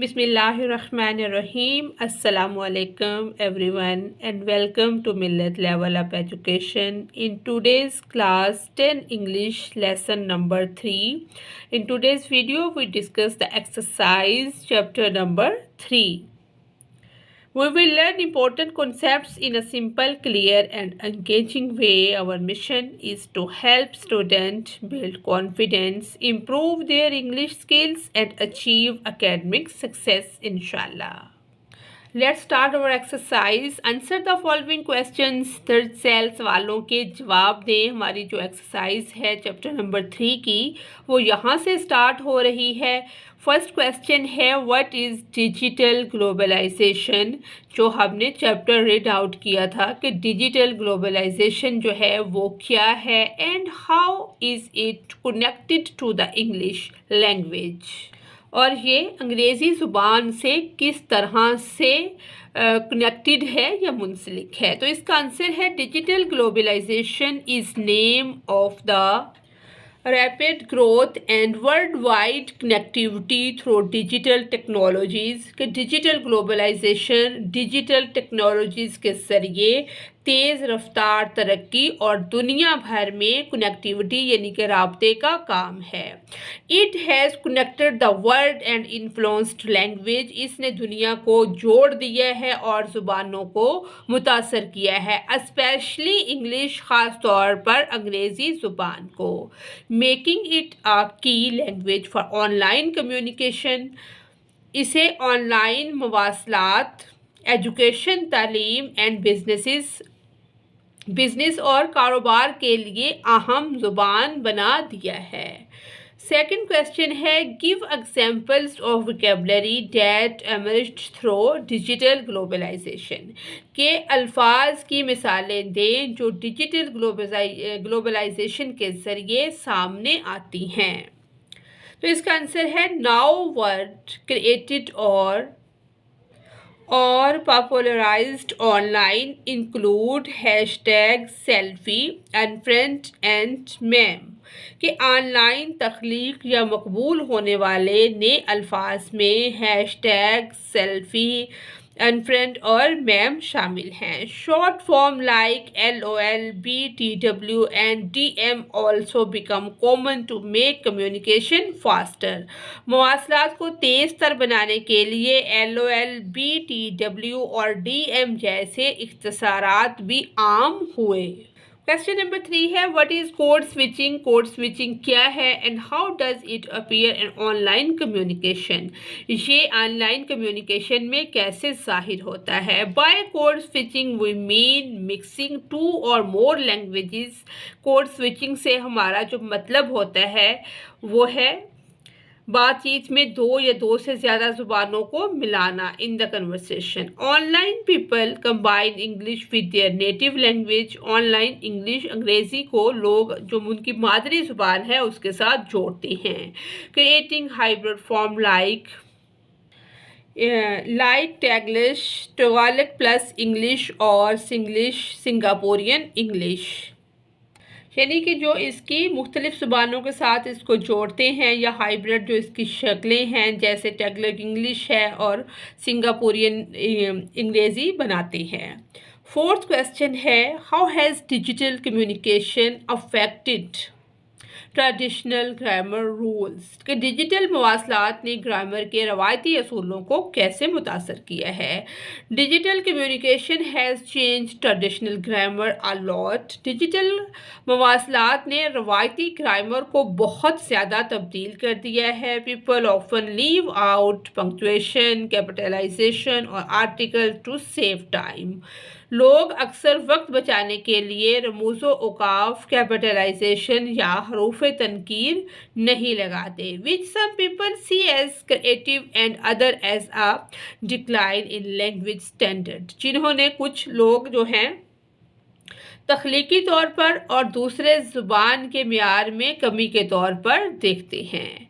Bismillahirrahmanirrahim. Assalamu alaikum everyone and welcome to Millet Level Up Education. In today's class 10 English lesson number 3. In today's video we discuss the exercise chapter number 3. We will learn important concepts in a simple, clear and engaging way. Our mission is to help students build confidence, improve their English skills and achieve academic success, inshallah. Let's start our exercise. Answer the following questions. Third सेल सवालों के जवाब दें. हमारी जो exercise है chapter number 3 की वो यहाँ से स्टार्ट हो रही है. फर्स्ट क्वेश्चन है व्हाट इज़ डिजिटल ग्लोबलाइजेशन. जो हमने चैप्टर रीड आउट किया था कि डिजिटल ग्लोबलाइजेशन जो है वो क्या है and how is it connected to the English language, और ये अंग्रेज़ी ज़ुबान से किस तरह से कनेक्टेड है या मुंसलिक है. तो इसका आंसर है digital globalization is name of the rapid growth and world wide connectivity through digital technologies. कि डिजिटल ग्लोबलाइजेशन डिजिटल टेक्नोलॉजीज़ के ज़रिए तेज़ रफ्तार तरक्की और दुनिया भर में कनेक्टिविटी यानी कि राब्ते का काम है. It has connected the world and influenced language. इसने दुनिया को जोड़ दिया है और ज़ुबानों को मुतासर किया है, स्पेशली इंग्लिश, ख़ास तौर पर अंग्रेज़ी ज़ुबान को. Making it a key language for online communication. इसे ऑनलाइन मवासलात, एजुकेशन, तालीम एंड बिजनेस और कारोबार के लिए अहम ज़ुबान बना दिया है. सेकंड क्वेश्चन है give examples of vocabulary that emerged through digital globalization. के अल्फाज की मिसालें दें जो डिजिटल ग्लोबलाइजेशन के ज़रिए सामने आती हैं. तो इसका आंसर है now word created or popularized online include hashtag selfie, unfriend and meme. कि ऑनलाइन तख्लीक या मकबूल होने वाले नए अल्फाज में हैशटैग, सेल्फी, अनफ्रेंड और मैम शामिल हैं. Short form like LOL, BTW and DM also become common to make communication faster. मवासलात को तेज़ तर बनाने के लिए LOL, BTW और DM जैसे इख्तिसारात भी आम हुए. क्वेश्चन नंबर 3 है what is code switching. Code switching क्या है and how does it appear in online communication. ये ऑनलाइन कम्युनिकेशन में कैसे ज़ाहिर होता है. By code switching we mean mixing two और मोर लैंग्वेजेस. कोड स्विचिंग से हमारा जो मतलब होता है वो है बातचीत में दो या दो से ज़्यादा ज़ुबानों को मिलाना in the conversation. Online people combine English with their native language. Online English अंग्रेज़ी को लोग जो उनकी मादरी ज़ुबान है उसके साथ जोड़ते हैं. Creating hybrid form like Taglish, Tagalog plus English और सिंग्लिश, सिंगापुरियन इंग्लिश. यानी कि जो इसकी मुख्तलिफ ज़ुबानों के साथ इसको जोड़ते हैं या हाइब्रिड जो इसकी शक्लें हैं जैसे टैगलिक इंग्लिश है और सिंगापुरियन अंग्रेज़ी बनाते हैं. फोर्थ क्वेश्चन है how has digital communication affected traditional grammar rules. कि डिजिटल मवासलात ने ग्रामर के रवायती असूलों को कैसे मुतासर किया है. Digital communication has change traditional grammar a lot. Digital मवासलात ने रवायती ग्रामर को बहुत ज़्यादा तब्दील कर दिया है. People often leave out punctuation, capitalization और आर्टिकल टू सेव टाइम. लोग अक्सर वक्त बचाने के लिए रमूज़ो औकाफ, कैपिटलाइजेशन या हरूफ तनकीर नहीं लगाते. Which some people see as creative and other as a decline in language standard. जिन्होंने कुछ लोग जो हैं तख्लीकी तौर पर और दूसरे ज़ुबान के मियार में कमी के तौर पर देखते हैं.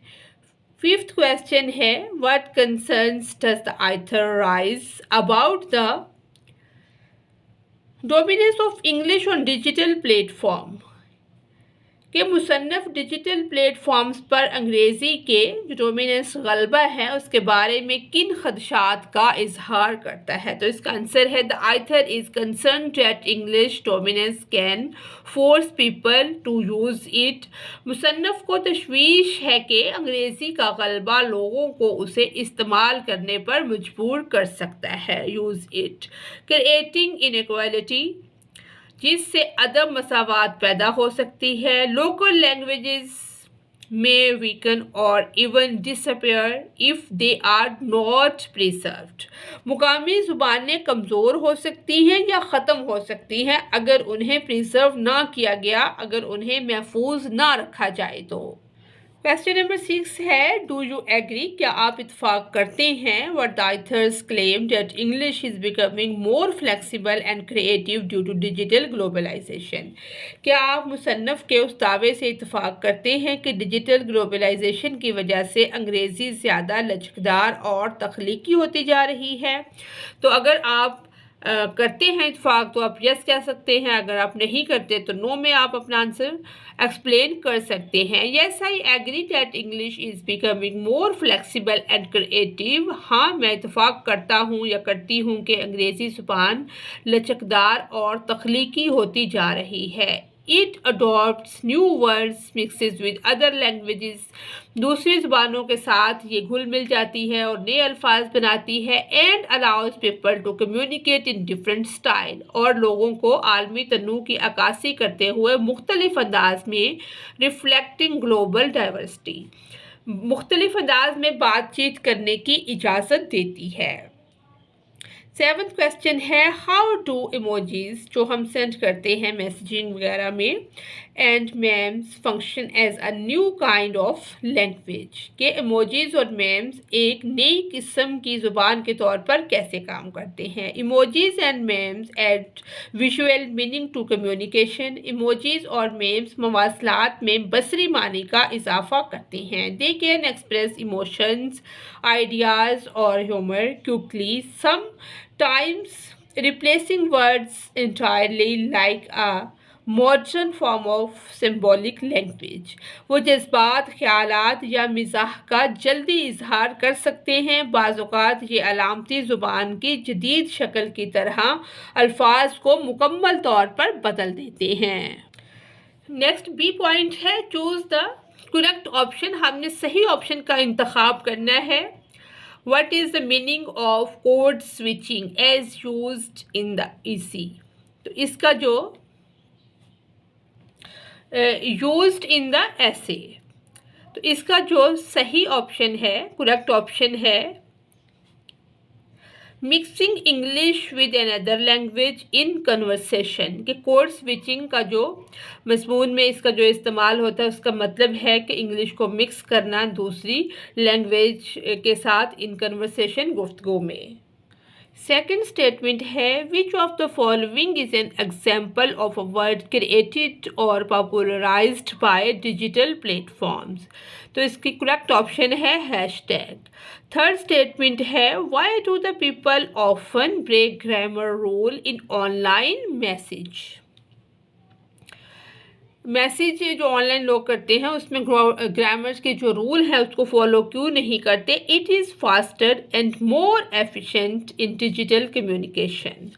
फिफ्थ क्वेश्चन है what concerns does the author rise about the dominance of English on digital platform. کہ مصنف ڈیجیٹل پلیٹ فارمز پر انگریزی کے جو ڈومیننس غلبہ ہے اس کے بارے میں کن خدشات کا اظہار کرتا ہے؟ تو اس کا آنسر ہے the author is concerned that English dominance can force people to use it. مصنف کو تشویش ہے کہ انگریزی کا غلبہ لوگوں کو اسے استعمال کرنے پر مجبور کر سکتا ہے. use it. Creating inequality جس سے عدم مساوات پیدا ہو سکتی ہے. Local languages may weaken or even disappear if they are not preserved. مقامی زبانیں کمزور ہو سکتی ہیں یا ختم ہو سکتی ہیں اگر انہیں پریزرو نہ کیا گیا، اگر انہیں محفوظ نہ رکھا جائے تو. Question number 6 ہے Do you agree؟ کیا آپ اتفاق کرتے ہیں what the authors claim that English is becoming more flexible and creative due to digital globalization؟ کیا آپ مصنف کے اس دعوے سے اتفاق کرتے ہیں کہ ڈیجیٹل گلوبلائزیشن کی وجہ سے انگریزی زیادہ لچکدار اور تخلیقی ہوتی جا رہی ہے؟ تو اگر آپ کرتے ہیں اتفاق تو آپ یس کہہ سکتے ہیں، اگر آپ نہیں کرتے تو نو میں آپ اپنا آنسر ایکسپلین کر سکتے ہیں. Yes I agree that English is becoming more flexible and creative. ہاں میں اتفاق کرتا ہوں یا کرتی ہوں کہ انگریزی زبان لچکدار اور تخلیقی ہوتی جا رہی ہے. It adopts new words, mixes with other languages. دوسری زبانوں کے ساتھ یہ گھل مل جاتی ہے اور نئے الفاظ بناتی ہے. And allows people to communicate in different style. اور لوگوں کو عالمی تنوع کی عکاسی کرتے ہوئے مختلف انداز میں reflecting global diversity. مختلف انداز میں بات چیت کرنے کی اجازت دیتی ہے. 7th question ہے How do emojis جو ہم سینڈ کرتے ہیں میسیجنگ وغیرہ میں and memes function as a new kind of language؟ کہ emojis اور memes ایک نئی قسم کی زبان کے طور پر کیسے کام کرتے ہیں؟ Emojis and memes add visual meaning to communication. emojis اور memes مواصلات میں بصری معنی کا اضافہ کرتے ہیں. They can express emotions, ideas or humor quickly. Sometimes replacing words entirely like a modern form of symbolic language. وہ جذبات، خیالات یا مزاح کا جلدی اظہار کر سکتے ہیں. بعض اوقات یہ علامتی زبان کی جدید شکل کی طرح الفاظ کو مکمل طور پر بدل دیتے ہیں. نیکسٹ بی پوائنٹ ہے چوز دا کریکٹ آپشن. ہم نے صحیح آپشن کا انتخاب کرنا ہے. What is the meaning of code switching as used in the essay؟ تو اس کا جو used in the essay، تو اس کا جو صحیح آپشن ہے، کریکٹ آپشن ہے mixing English with another language in conversation. کہ کوڈ سوئچنگ کا جو مضمون میں اس کا جو استعمال ہوتا ہے اس کا مطلب ہے کہ انگلش کو مکس کرنا دوسری لینگویج کے ساتھ ان کنورسیشن، گفتگو میں. سیکنڈ اسٹیٹمنٹ ہے which of the following is an example of a word created or popularized by digital platforms؟ تو اس کی کریکٹ آپشن ہے ہیش ٹیگ. تھرڈ اسٹیٹمنٹ ہے why do the people often break grammar rule in online message؟ Message جو on line لوگ کرتے ہیں اس میں grammars کے جو رول ہے اس کو فالو کیوں نہیں کرتے؟ It is faster and more efficient in digital communication.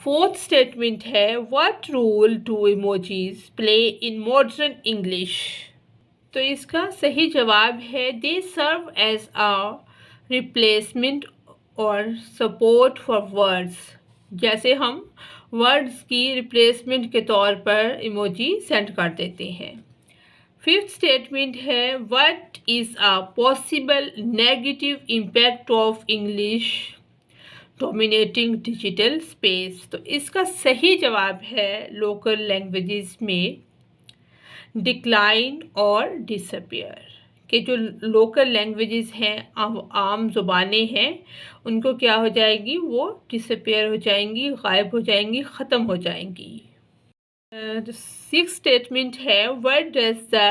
Fourth statement ہے what role do emojis play in modern English? تو اس کا صحیح جواب ہے they serve as a replacement اور سپورٹ فار ورڈز. جیسے ہم ورڈز کی ریپلیسمنٹ کے طور پر ایموجی سینڈ کر دیتے ہیں. ففتھ اسٹیٹمنٹ ہے what is a possible negative impact of English dominating digital space? تو اس کا صحیح جواب ہے لوکل لینگویجز میں ڈکلائن اور ڈسپیئر. کہ جو لوکل لینگویجز ہیں، عام زبانیں ہیں، ان کو کیا ہو جائے گی؟ وہ ڈسپیئر ہو جائیں گی، غائب ہو جائیں گی، ختم ہو جائیں گی. سکس اسٹیٹمنٹ ہے what does the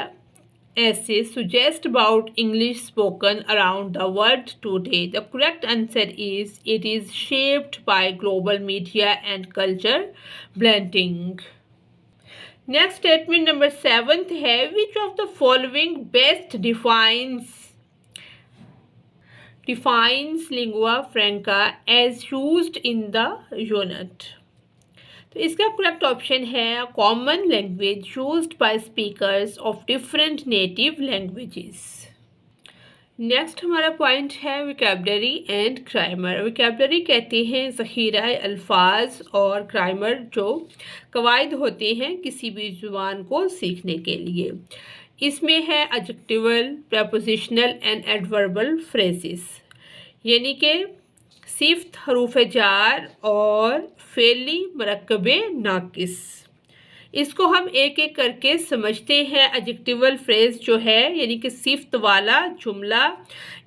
essay suggest about English spoken around the world today؟ The correct answer is it is shaped by global media and culture blending. Next statement number 7 ہے which of the following best defines lingua franca as used in the unit. تو اس کا correct option ہے common language used by speakers of different native languages. Next ہمارا point ہے vocabulary and grammar. Vocabulary کہتے ہیں ذخیرہ الفاظ اور گرامر جو قواعد ہوتے ہیں کسی بھی زبان کو سیکھنے کے لیے. اس میں ہے ایڈجیکٹیول، پریپوزیشنل اینڈ ایڈوربل فریزز، یعنی کہ صفت، حروف جار اور فعلی مرکب ناقص. اس کو ہم ایک ایک کر کے سمجھتے ہیں. ایڈجیکٹیول فریز جو ہے یعنی کہ صفت والا جملہ،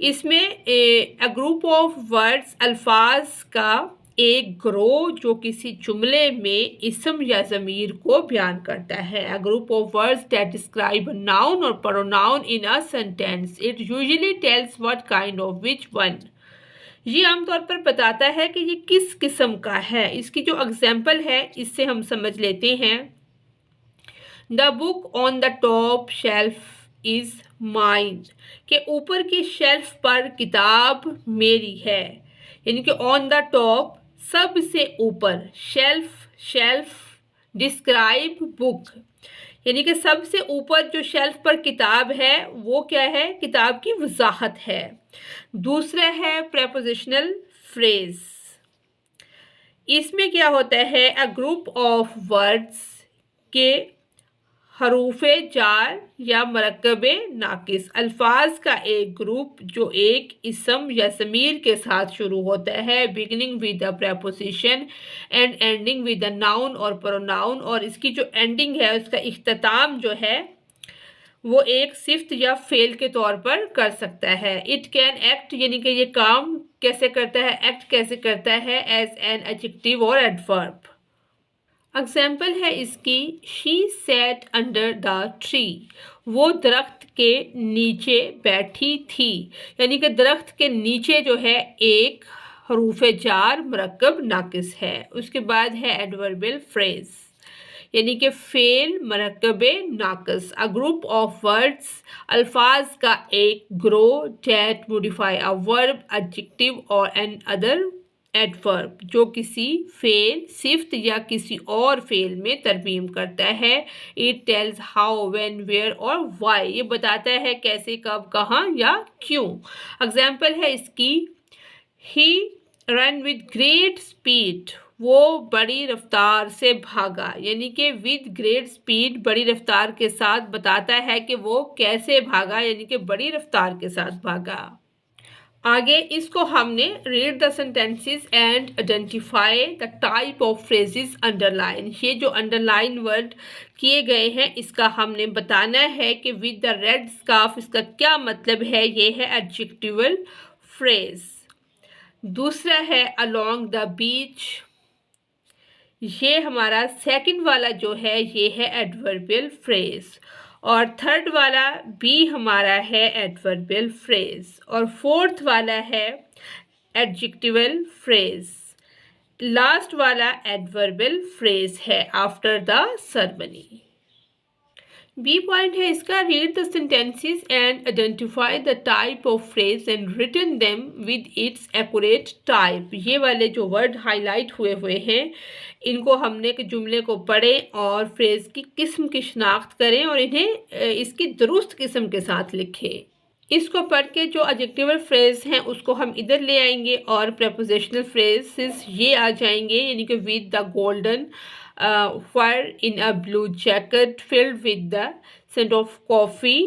اس میں گروپ آف ورڈز، الفاظ کا ایک گروہ جو کسی جملے میں اسم یا ضمیر کو بیان کرتا ہے. A group of words that describe a noun or pronoun in a sentence. It usually tells what kind of which one. یہ عام طور پر بتاتا ہے کہ یہ کس قسم کا ہے. اس کی جو اگزامپل ہے اس سے ہم سمجھ لیتے ہیں. The book on the top shelf is mine. کہ اوپر کی شیلف پر کتاب میری ہے. یعنی کہ on the top سب سے اوپر، شیلف ڈسکرائب بک، یعنی کہ سب سے اوپر جو شیلف پر کتاب ہے وہ کیا ہے؟ کتاب کی وضاحت ہے. دوسرا ہے پریپوزیشنل فریز. اس میں کیا ہوتا ہے؟ اے گروپ آف ورڈز کے حروف جار یا مرکب ناقص، الفاظ کا ایک گروپ جو ایک اسم یا ضمیر کے ساتھ شروع ہوتا ہے، beginning with a preposition and ending with a noun اور pronoun، اور اس کی جو ending ہے، اس کا اختتام جو ہے وہ ایک صفت یا فعل کے طور پر کر سکتا ہے. It can act یعنی کہ یہ کام کیسے کرتا ہے، ایکٹ کیسے کرتا ہے، as an adjective اور adverb. اگزامپل ہے اس کی she sat under the tree. وہ درخت کے نیچے بیٹھی تھی. یعنی کہ درخت کے نیچے جو ہے ایک حروف جار مرکب ناقص ہے. اس کے بعد ہے ایڈوربل فریز، یعنی کہ فعل مرکب ناقص. A group of words الفاظ کا ایک گروہ that modify a verb, adjective or an other adverb جو کسی فعل، صفت یا کسی اور فعل میں ترمیم کرتا ہے. It tells how, when, where اور why. یہ بتاتا ہے کیسے، کب، کہاں یا کیوں. اگزامپل ہے اس کی He ran with great speed. وہ بڑی رفتار سے بھاگا. یعنی کہ with great speed بڑی رفتار کے ساتھ بتاتا ہے کہ وہ کیسے بھاگا، یعنی کہ بڑی رفتار کے ساتھ بھاگا. آگے اس کو ہم نے read the sentences and identify the type of phrases underline. یہ جو underline word کیے گئے ہیں اس کا ہم نے بتانا ہے کہ with the red scarf اس کا کیا مطلب ہے. یہ ہے adjectival phrase. دوسرا ہے along the beach. یہ ہمارا سیکنڈ والا جو ہے یہ ہے adverbial phrase. اور تھرڈ والا بھی ہمارا ہے ایڈوربل فریز. اور فورتھ والا ہے ایڈجیکٹیول فریز. لاسٹ والا ایڈوربل فریز ہے after the ceremony. B point ہے اس کا read the sentences and identify the type of phrase and written them with its accurate type. یہ والے جو ورڈ ہائی لائٹ ہوئے ہیں ان کو ہم نے جملے کو پڑھیں اور فریز کی قسم کی شناخت کریں اور انہیں اس کی درست قسم کے ساتھ لکھیں. اس کو پڑھ کے جو ایڈجیکٹیول فریز ہیں اس کو ہم ادھر لے آئیں گے اور پریپوزیشنل فریزز یہ آ جائیں گے، یعنی کہ with the golden fire in a blue jacket filled with the scent of coffee.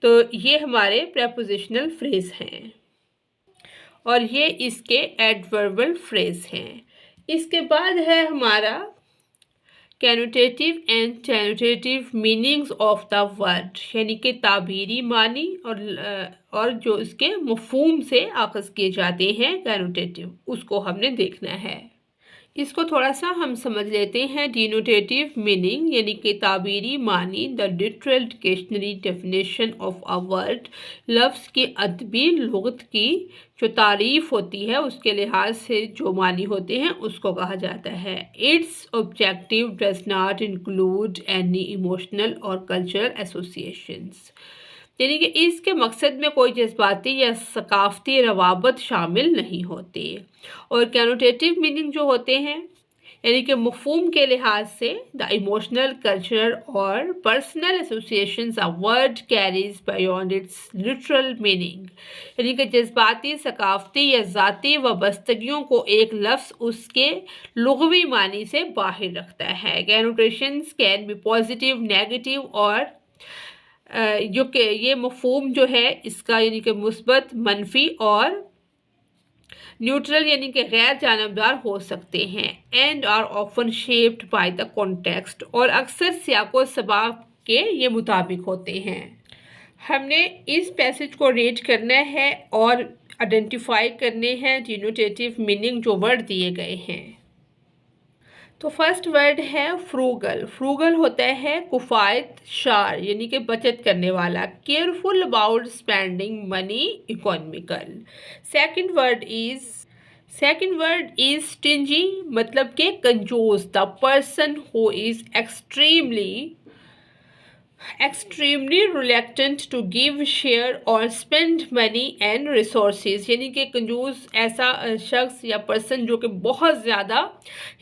تو یہ ہمارے prepositional phrase ہیں اور یہ اس کے adverbial phrase ہیں. اس کے بعد ہے ہمارا connotative and denotative meanings of the word، یعنی کہ تعبیری معنی اور جو اس کے مفہوم سے آخذ کیے جاتے ہیں connotative، اس کو ہم نے دیکھنا ہے. इसको थोड़ा सा हम समझ लेते हैं। डिनोटेटिव मीनिंग यानी कि ताबीरी मानी, the literal dictionary definition of a word, लफ्ज़ की अदबी लुगत की जो तारीफ होती है उसके लिहाज से जो मानी होते हैं उसको कहा जाता है। It's objective does not include any emotional और कल्चरल एसोसिएशंस, यानी कि इसके मकसद में कोई जज्बाती या सकाफती रवाबत शामिल नहीं होती। और कैनोटेटिव मीनिंग जो होते हैं यानी कि मफहूम के लिहाज से द इमोशनल, कल्चरल और personal associations a word carries beyond it's literal meaning, यानी कि जज्बाती, सकाफती या ज़ाती वाबस्तगियों को एक लफ्ज़ उसके लुग़वी मानी से बाहर रखता है। कैनोटेशंस कैन बी पॉजिटिव, नेगेटिव और जो कि ये मफहूम जो है इसका यानी कि मुस्बत, मनफी और न्यूट्रल यानी कि गैर जानबदार हो सकते हैं। And are often shaped by the context, और अक्सर सियाको सबाब के ये मुताबिक होते हैं। हमने इस पैसेज को रीड करना है और आइडेंटिफाई करने हैं डिनोटेटिव मीनिंग जो वर्ड दिए गए हैं। तो फर्स्ट वर्ड है फ्रूगल। फ्रूगल होता है कुफायत शार यानी कि बचत करने वाला, careful about spending money, economical. Second word is stingy, मतलब कि कंजूस, the person who is extremely reluctant to give, share और स्पेंड मनी एंड रिसोर्सेज, यानी कि कंजूस ऐसा शख्स या पर्सन जो कि बहुत ज़्यादा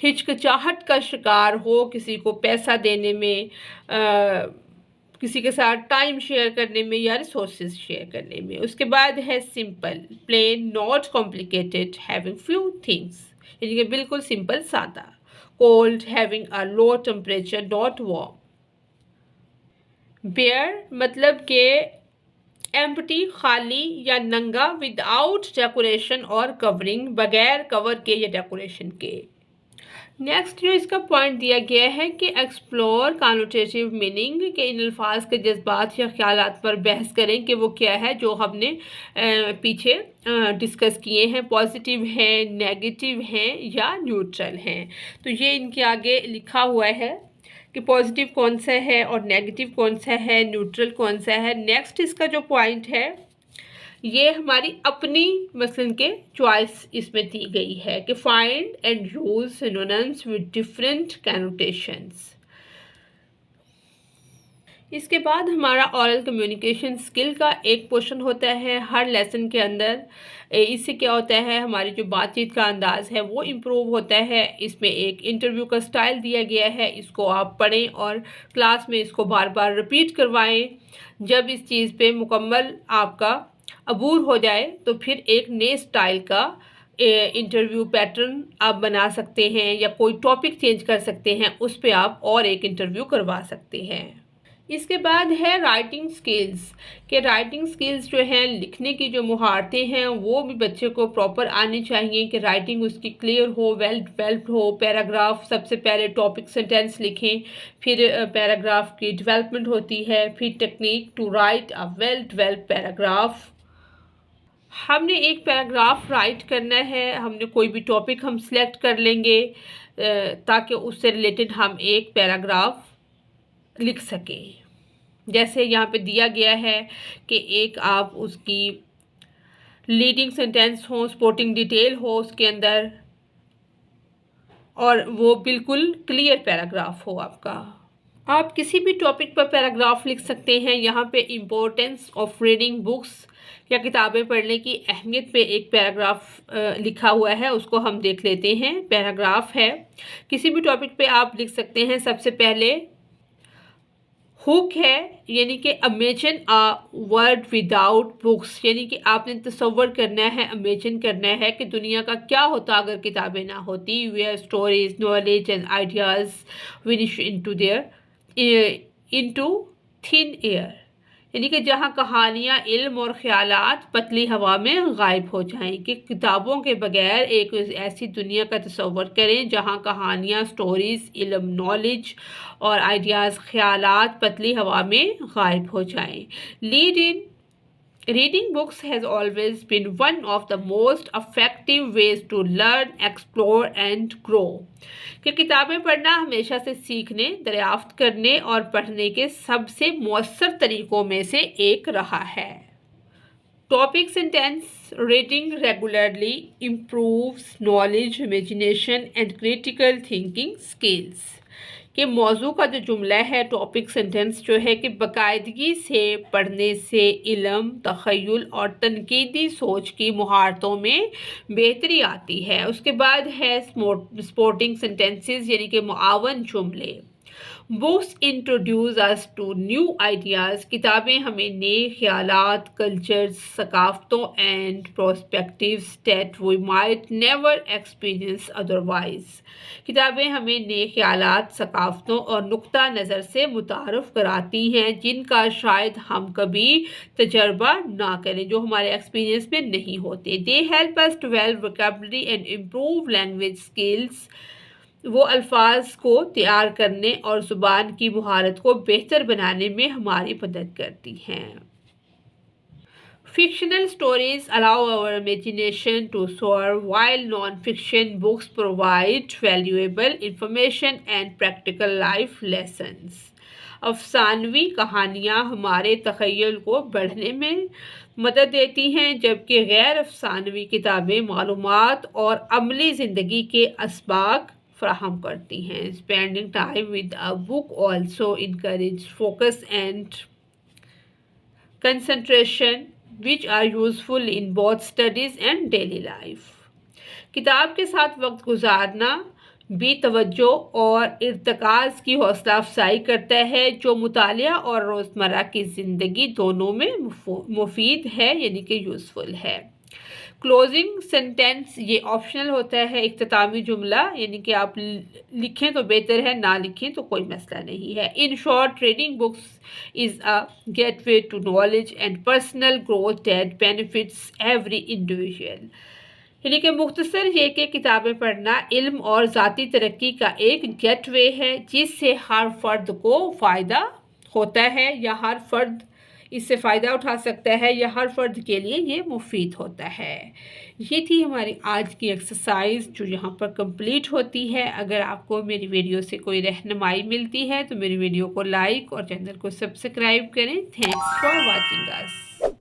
हिचकिचाहट का शिकार हो किसी को पैसा देने में, किसी के साथ टाइम शेयर करने में या रिसोर्सेज शेयर करने में। उसके बाद है simple, plain, not complicated, having few things, यानी कि बिल्कुल सिंपल, सादा। Cold, having a low temperature, not warm. Bare मतलब कि एम्प्टी, खाली या नंगा, विदाउट डेकोरेशन और कवरिंग, बगैर कवर के या डेकोरेशन के। नेक्स्ट जो इसका पॉइंट दिया गया है कि एक्सप्लोर कॉनोटेटिव मीनिंग, के इन अल्फाज के जज्बात या ख्यालात पर बहस करें कि वो क्या है जो हमने पीछे डिस्कस किए हैं, पॉजिटिव हैं, नेगेटिव हैं या न्यूट्रल हैं। तो ये इनके आगे लिखा हुआ है कि पॉजिटिव कौन सा है और नेगेटिव कौन सा है, न्यूट्रल कौन सा है। नेक्स्ट इसका जो पॉइंट है ये हमारी अपनी मसलन के चॉइस इसमें दी गई है कि find and use synonyms with different connotations. इसके बाद हमारा ऑरल कम्युनिकेशन स्किल का एक पोर्शन होता है हर लेसन के अंदर। इससे क्या होता है, हमारी जो बातचीत का अंदाज है वो इम्प्रूव होता है। इसमें एक इंटरव्यू का स्टाइल दिया गया है, इसको आप पढ़ें और क्लास में इसको बार बार रिपीट करवाएं। जब इस चीज़ पे मुकम्मल आपका अबूर हो जाए तो फिर एक नए स्टाइल का इंटरव्यू पैटर्न आप बना सकते हैं या कोई टॉपिक चेंज कर सकते हैं, उस पे आप और एक इंटरव्यू करवा सकते हैं। इसके बाद है राइटिंग स्किल्स, कि राइटिंग स्किल्स जो हैं, लिखने की जो महारतें हैं वो भी बच्चे को प्रॉपर आनी चाहिए कि राइटिंग उसकी क्लियर हो, वेल डेवलप्ड हो। पैराग्राफ सबसे पहले टॉपिक सेंटेंस लिखें, फिर पैराग्राफ की डेवलपमेंट होती है, फिर technique to write a well developed paragraph. हमने एक पैराग्राफ राइट करना है, हमने कोई भी टॉपिक हम सिलेक्ट कर लेंगे ताकि उससे रिलेटेड हम एक पैराग्राफ लिख सकें। जैसे यहाँ पे दिया गया है कि एक आप उसकी लीडिंग सेंटेंस हो, सपोर्टिंग डिटेल हो उसके अंदर, और वो बिल्कुल क्लियर पैराग्राफ हो आपका। आप किसी भी टॉपिक पर पैराग्राफ लिख सकते हैं। यहाँ पे इम्पोर्टेंस ऑफ रीडिंग बुक्स या किताबें पढ़ने की अहमियत पे एक पैराग्राफ लिखा हुआ है, उसको हम देख लेते हैं। पैराग्राफ है, किसी भी टॉपिक पे आप लिख सकते हैं। सबसे पहले हुक है, यानी कि imagine a world without books, यानी कि आपने तसव्वुर करना है, इमेजिन करना है कि दुनिया का क्या होता अगर किताबें ना होती। Where stories, knowledge and ideas vanish into thin air, यानी कि जहाँ कहानियाँ, इल्म और ख़यालात पतली हवा में गायब हो जाएं। कि किताबों के बगैर एक ऐसी दुनिया का तस्वर करें जहाँ कहानियाँ, स्टोरीज़, इल्म, नॉलेज और आइडियाज़, ख़यालात पतली हवा में गायब हो जाएं। Lead in Reading books has always been one of the most effective ways to learn, explore and grow. कि किताबें पढ़ना हमेशा से सीखने, दरियाफ्त करने और पढ़ने के सबसे मौसर तरीकों में से एक रहा है. Topic sentence: reading regularly improves knowledge, imagination and critical thinking skills. कि मौजू का जो जुमला है टॉपिक सेंटेंस जो है कि बाकायदगी से पढ़ने से इल्म, तख़य्युल और तनकीदी सोच की महारतों में बेहतरी आती है. उसके बाद है सपोर्टिंग सेंटेंसेस यानी कि मुआवन जुमले. Books introduce us to new ideas. किताबें हमें नए ख्यालात, कल्चर्स, सकाफ़तों and perspectives that we might never experience otherwise. किताबें हमें नए ख्यालात, सकाफ़तों और नुक्ता नज़र से मुतारफ़ कराती हैं जिनका शायद हम कभी तजर्बा ना करें, जो हमारे एक्सपीरियंस में नहीं होते. They help us develop vocabulary and improve language skills. वो अल्फाज को तैयार करने और ज़ुबान की महारत को बेहतर बनाने में हमारी मदद करती हैं. Fictional stories allow our imagination to soar, while non-fiction books provide valuable information and practical life lessons. अफसानवी कहानियाँ हमारे तख़य्युल को बढ़ने में मदद देती हैं, जबकि गैर अफसानवी किताबें मालूमात और अमली ज़िंदगी के असबाक फराहम करती हैं. Spending time with a book also encourage focus and concentration which are useful in both studies and daily life. किताब के साथ वक्त गुजारना भी तवज्जो और इर्तिकाज़ की हौसला अफजाई करता है, जो मुतालिया और रोज़मर्रा की ज़िंदगी दोनों में मुफीद है यानी कि यूज़फुल है. क्लोजिंग सेंटेंस ये ऑप्शनल होता है. इख्तितामी जुमला यानी कि आप लिखें तो बेहतर है, ना लिखें तो कोई मसला नहीं है. In short, reading books is a gateway to knowledge and personal growth that benefits every individual. यानी कि मुख्तसर ये कि किताबें पढ़ना इल्म और ज़ाती तरक्की का एक गेटवे है जिससे हर फ़र्द को फ़ायदा होता है, या हर फ़र्द इससे फ़ायदा उठा सकता है, या हर फ़र्द के लिए ये मुफीद होता है. ये थी हमारी आज की एक्सरसाइज जो यहाँ पर कंप्लीट होती है. अगर आपको मेरी वीडियो से कोई रहनुमाई मिलती है तो मेरी वीडियो को लाइक और चैनल को सब्सक्राइब करें. Thanks for watching us.